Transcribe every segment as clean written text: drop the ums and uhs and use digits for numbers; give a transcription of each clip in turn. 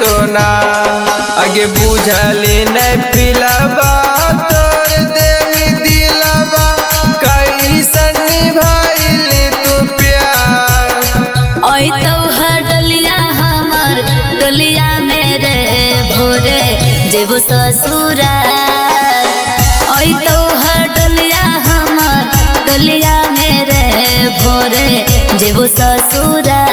सोना आगे बुझली नहीं पिलबा तोर देवी दिलबा कैसन निभाइली तू प्यार। ओई तो डलिया हमर डलिया मेरे भोरे जेबो ससुराल। ओई तो डलिया हमर डलिया मेरे भोरे जेबो ससुराल।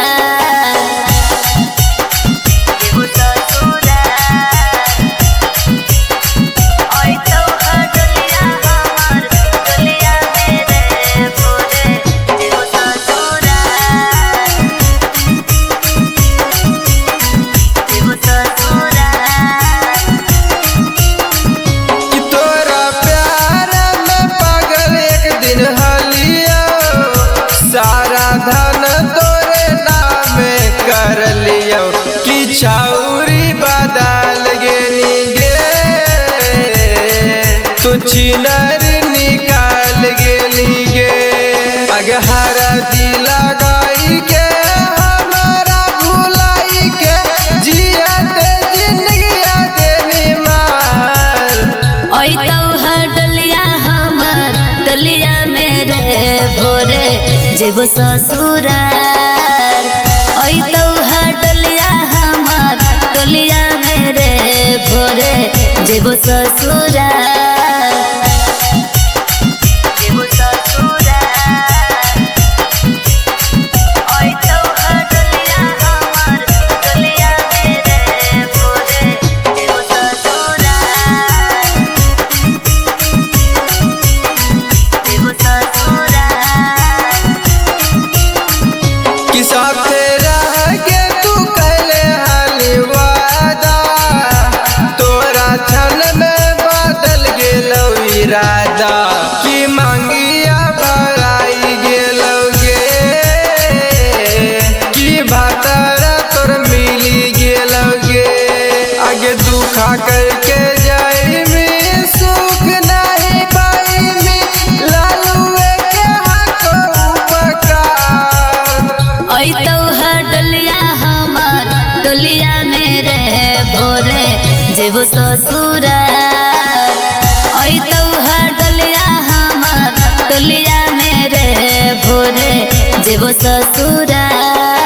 सारा धन तोरे नाम कर लियो कि छौरी बदल गेली गे तू छिनर निकाल गेली गे। अगे हरदी लगाई के हमारा भुलाई के जियत जिंदगी देवी मार। ओई तो डलिया हमर डलिया मेरे भोरे जेबो ससुराल। ओई तो डलिया हमर डलिया मेरे भोरे जेबो ससुराल। इरादा की मांगिया भराई गेलोगे कि भातारा तोर मिली गेलोगे। आगे दुखा करके जाई में सुख नहीं पाई में लालुए के हाथों उपकार। ओई तो डलिया हमर डलिया मेरे भोरे जेबो ससुराल। ओई तो डलिया हमर डलिया मेरे भोरे जेबो ससुराल।